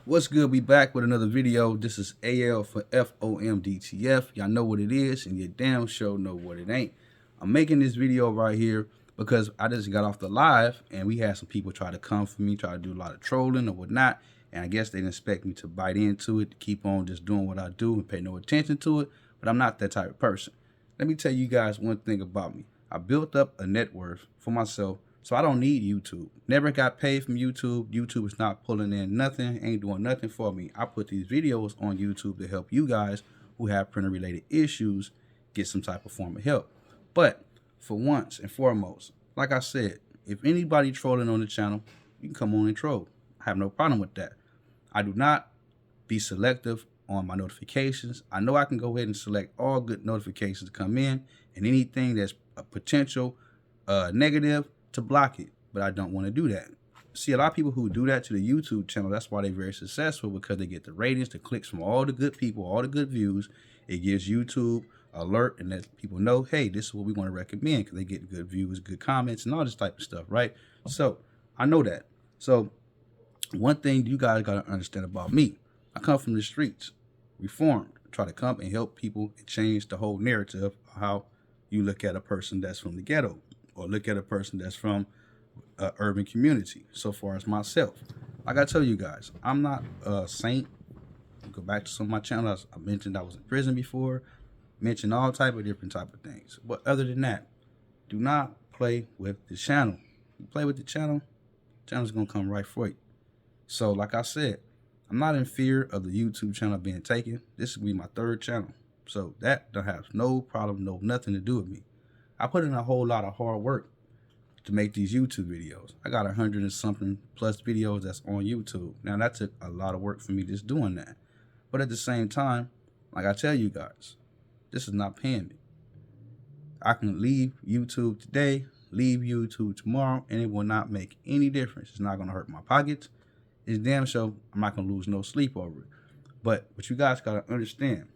What's good? We back with another video. This is AL for F.O.M DTF. Y'all know what it is, and you damn sure know what it ain't. I'm making this video right here because I just got off the live, and we had some people try to come for me, try to do a lot of trolling or whatnot, and I guess they didn't expect me to bite into it, to keep on just doing what I do and pay no attention to it, but I'm not that type of person. Let me tell you guys one thing about me. I built up a net worth for myself, so I don't need YouTube. Never got paid from YouTube. YouTube is not pulling in nothing, ain't doing nothing for me. I put these videos on YouTube to help you guys who have printer related issues get some type of form of help. But for once and foremost, like I said, if anybody trolling on the channel, you can come on and troll. I have no problem with that. I do not be selective on my notifications. I know I can go ahead and select all good notifications to come in, and anything that's a potential negative to block it, but I don't want to do that. See, a lot of people who do that to the YouTube channel, that's why they're very successful, because they get the ratings, the clicks from all the good people, all the good views. It gives YouTube alert and lets people know, hey, this is what we want to recommend, because they get good views, good comments, and all this type of stuff, right? So I know that. So one thing you guys got to understand about me, I come from the streets, reformed, try to come and help people and change the whole narrative of how you look at a person that's from the ghetto, or look at a person that's from an urban community. So far as myself, like I tell you guys, I'm not a saint. Go back to some of my channels. I mentioned I was in prison before, mentioned all type of different type of things. But other than that, do not play with the channel. You play with the channel's gonna come right for you. So like I said, I'm not in fear of the YouTube channel being taken. This will be my third channel. So that don't have no problem, nothing to do with me. I put in a whole lot of hard work to make these YouTube videos. I got 100 and something plus videos that's on YouTube. Now that took a lot of work for me just doing that. But at the same time, like I tell you guys, this is not paying me. I can leave YouTube today, leave YouTube tomorrow, and it will not make any difference. It's not gonna hurt my pockets. It's damn sure I'm not gonna lose no sleep over it. But what you guys gotta understand,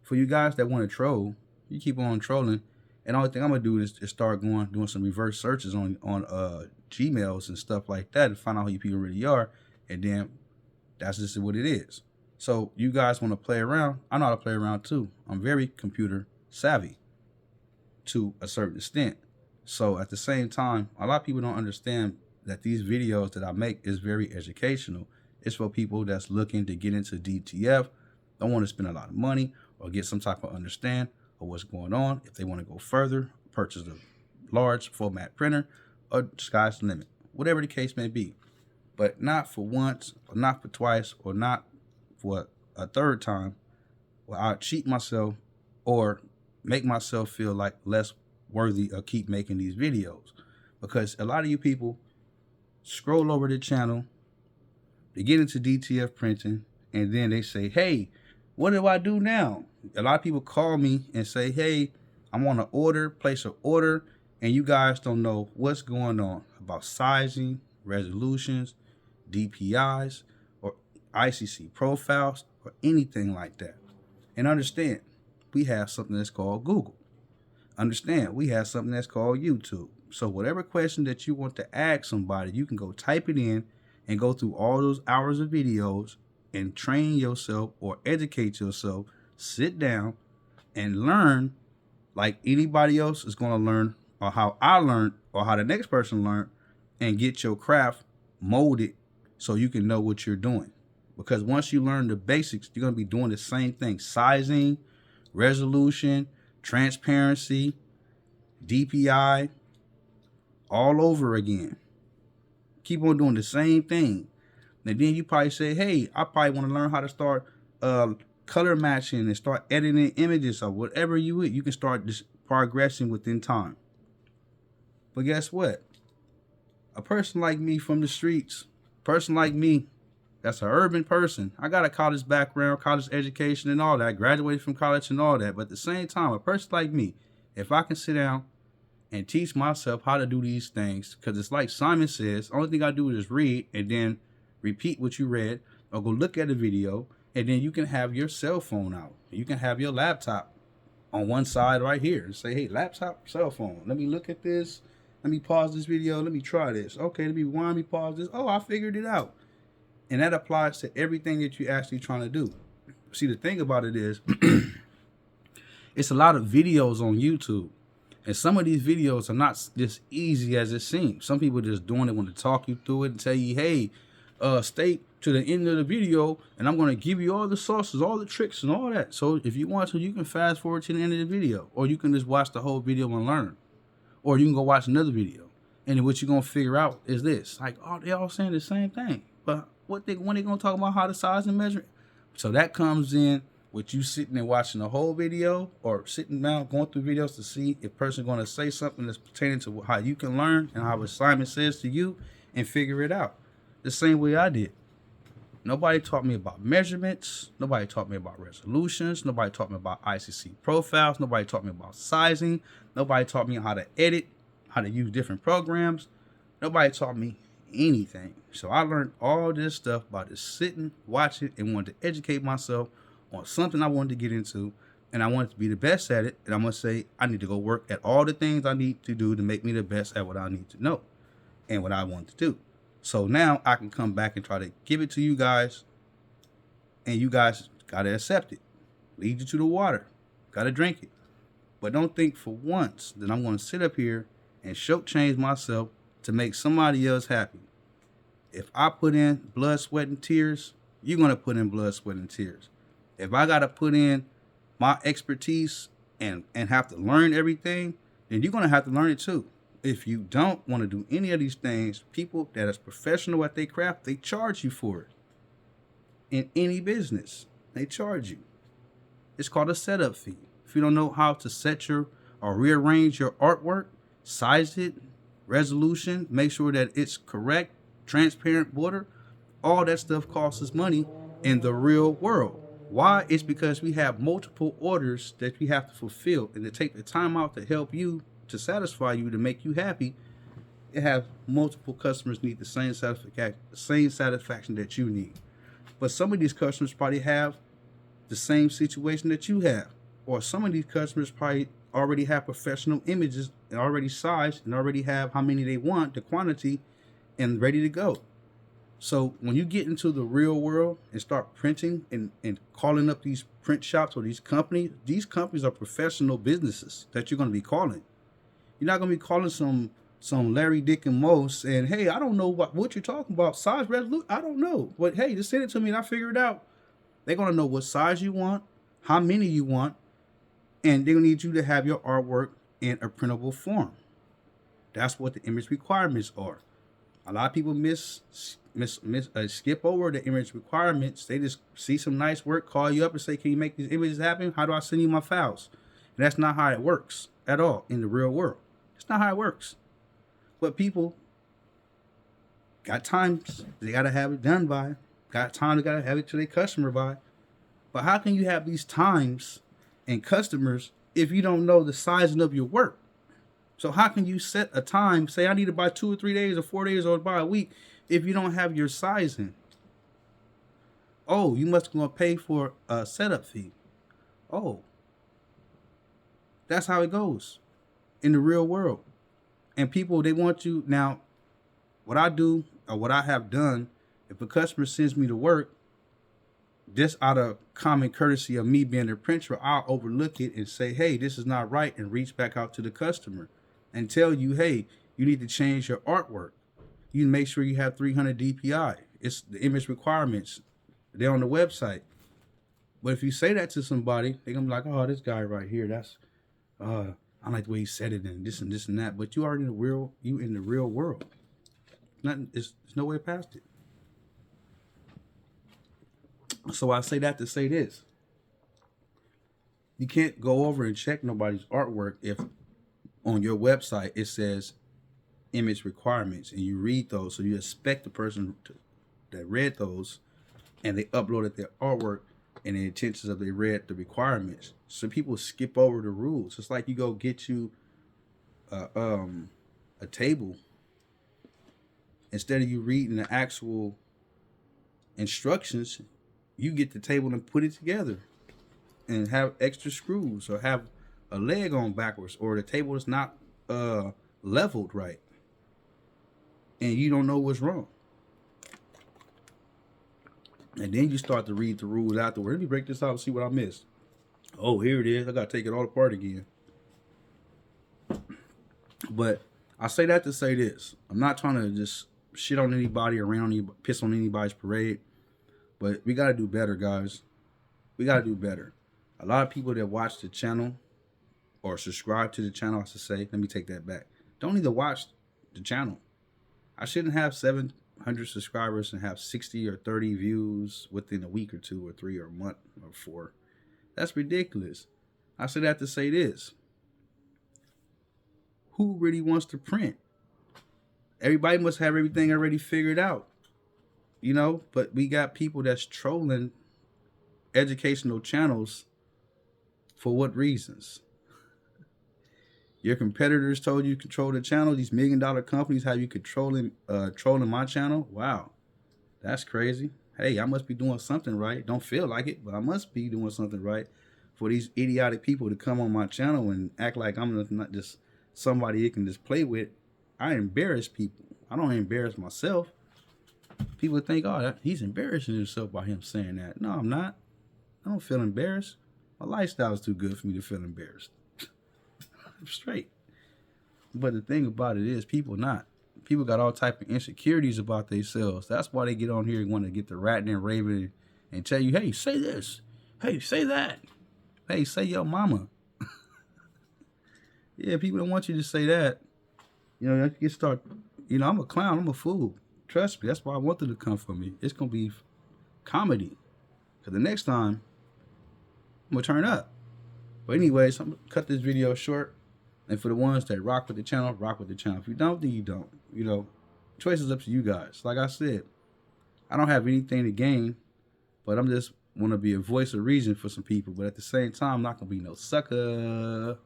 for you guys that want to troll, you keep on trolling. And the only thing I'm gonna do is start doing some reverse searches on Gmails and stuff like that to find out who you people really are, and then that's just what it is. So you guys want to play around? I know how to play around too. I'm very computer savvy to a certain extent. So at the same time, a lot of people don't understand that these videos that I make is very educational. It's for people that's looking to get into DTF, don't want to spend a lot of money or get some type of understand of what's going on. If they want to go further, purchase a large format printer, or sky's the limit, whatever the case may be. But not for once, or not for twice, or not for a third time where I cheat myself or make myself feel like less worthy of keep making these videos. Because a lot of you people scroll over the channel, they get into DTF printing, and then they say, hey, what do I do now? A lot of people call me and say, hey, I'm on an order, place an order, and you guys don't know what's going on about sizing, resolutions, DPIs, or ICC profiles, or anything like that. And understand, we have something that's called Google. Understand, we have something that's called YouTube. So whatever question that you want to ask somebody, you can go type it in and go through all those hours of videos and train yourself or educate yourself, sit down and learn like anybody else is going to learn, or how I learned, or how the next person learned, and get your craft molded so you can know what you're doing. Because once you learn the basics, you're going to be doing the same thing: sizing, resolution, transparency, DPI, all over again. Keep on doing the same thing. And then you probably say, hey, I probably want to learn how to start color matching and start editing images, or whatever you can start just progressing within time. But guess what? A person like me from the streets, person like me, that's an urban person. I got a college background, college education and all that. I graduated from college and all that. But at the same time, a person like me, if I can sit down and teach myself how to do these things, because it's like Simon says, the only thing I do is read and then repeat what you read, or go look at a video, and then you can have your cell phone out. You can have your laptop on one side right here and say, hey, laptop, cell phone, let me look at this. Let me pause this video. Let me try this. Okay, let me rewind, me pause this. Oh, I figured it out. And that applies to everything that you're actually trying to do. See, the thing about it is, it's a lot of videos on YouTube. And some of these videos are not just easy as it seems. Some people just doing it, want to talk you through it and tell you, hey, stay to the end of the video and I'm going to give you all the sources, all the tricks and all that. So if you want to, you can fast forward to the end of the video, or you can just watch the whole video and learn, or you can go watch another video. And what you're going to figure out is this, like, oh, they all saying the same thing. But when they going to talk about how to size and measure it? So that comes in with you sitting and watching the whole video, or sitting down going through videos to see if person going to say something that's pertaining to how you can learn and how Simon says to you, and figure it out. The same way I did. Nobody taught me about measurements. Nobody taught me about resolutions. Nobody taught me about ICC profiles. Nobody taught me about sizing. Nobody taught me how to edit, how to use different programs. Nobody taught me anything. So I learned all this stuff by just sitting, watching, and wanted to educate myself on something I wanted to get into, and I wanted to be the best at it. And I'm going to say, I need to go work at all the things I need to do to make me the best at what I need to know and what I want to do. So now I can come back and try to give it to you guys, and you guys got to accept it. Lead you to the water. Got to drink it. But don't think for once that I'm going to sit up here and shortchange myself to make somebody else happy. If I put in blood, sweat, and tears, you're going to put in blood, sweat, and tears. If I got to put in my expertise and have to learn everything, then you're going to have to learn it too. If you don't want to do any of these things, people that is professional at their craft, they charge you for it. In any business, they charge you. It's called a setup fee. If you don't know how to set your or rearrange your artwork, size it, resolution, make sure that it's correct, transparent border, all that stuff costs us money in the real world. Why? It's because we have multiple orders that we have to fulfill, and to take the time out to help you, to satisfy you, to make you happy. It have multiple customers need the same satisfaction that you need. But some of these customers probably have the same situation that you have, or some of these customers probably already have professional images and already sized and already have how many they want, the quantity, and ready to go. So when you get into the real world and start printing and calling up these print shops or these companies are professional businesses that you're going to be calling. You're not going to be calling some Larry, Dick, and Moe saying, hey, I don't know what you're talking about. Size, resolution, I don't know. But hey, just send it to me and I'll figure it out. They're going to know what size you want, how many you want, and they're going to need you to have your artwork in a printable form. That's what the image requirements are. A lot of people skip over the image requirements. They just see some nice work, call you up and say, can you make these images happen? How do I send you my files? And that's not how it works at all in the real world. It's not how it works. But people got times they got to have it done by. Got time they got to have it to their customer by. But how can you have these times and customers if you don't know the sizing of your work? So how can you set a time, say I need it by 2 or 3 days or 4 days or by a week, if you don't have your sizing? Oh, you must going to pay for a setup fee. Oh, that's how it goes in the real world. And people, they want you. Now, what I do or what I have done, if a customer sends me to work, just out of common courtesy of me being the printer, I'll overlook it and say, hey, this is not right, and reach back out to the customer and tell you, hey, you need to change your artwork. You make sure you have 300 DPI. It's the image requirements. They're on the website. But if you say that to somebody, they're going to be like, oh, this guy right here, that's, I like the way he said it and this and that. But you are in the real world. There's no way past it. So I say that to say this. You can't go over and check nobody's artwork if on your website it says image requirements and you read those. So you expect the person that read those and they uploaded their artwork and the intentions of they read the requirements. So people skip over the rules. It's like you go get you a table. Instead of you reading the actual instructions, you get the table and put it together and have extra screws or have a leg on backwards, or the table is not leveled right and you don't know what's wrong. And then you start to read the rules afterward. Let me break this out and see what I missed. Oh, here it is. I got to take it all apart again. But I say that to say this. I'm not trying to just shit on anybody, piss on anybody's parade. But we got to do better, guys. We got to do better. A lot of people that watch the channel or subscribe to the channel, I should say, let me take that back, don't even watch the channel. I shouldn't have 700 subscribers and have 60 or 30 views within a week or 2 or 3 or a month or 4. That's ridiculous. I said that to say this. Who really wants to print? Everybody must have everything already figured out, you know, but we got people that's trolling educational channels. For what reasons? Your competitors told you to control the channel. These $1 million companies have you trolling my channel. Wow, that's crazy. Hey, I must be doing something right. Don't feel like it, but I must be doing something right for these idiotic people to come on my channel and act like I'm not just somebody you can just play with. I embarrass people. I don't embarrass myself. People think, oh, he's embarrassing himself by him saying that. No, I'm not. I don't feel embarrassed. My lifestyle is too good for me to feel embarrassed. I'm straight. But the thing about it is, people got all type of insecurities about themselves. That's why they get on here and want to get the ratting and raving and tell you, hey, say this. Hey, say that. Hey, say your mama. Yeah, people don't want you to say that. You know, you start, you know, I'm a clown. I'm a fool. Trust me. That's why I want them to come for me. It's going to be comedy. Because the next time, I'm going to turn up. But anyways, I'm going to cut this video short. And for the ones that rock with the channel, rock with the channel. If you don't, then you don't. You know, choice is up to you guys. Like I said, I don't have anything to gain, but I'm just want to be a voice of reason for some people. But at the same time, I'm not going to be no sucker.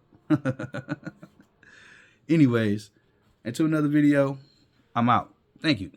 Anyways, until another video, I'm out. Thank you.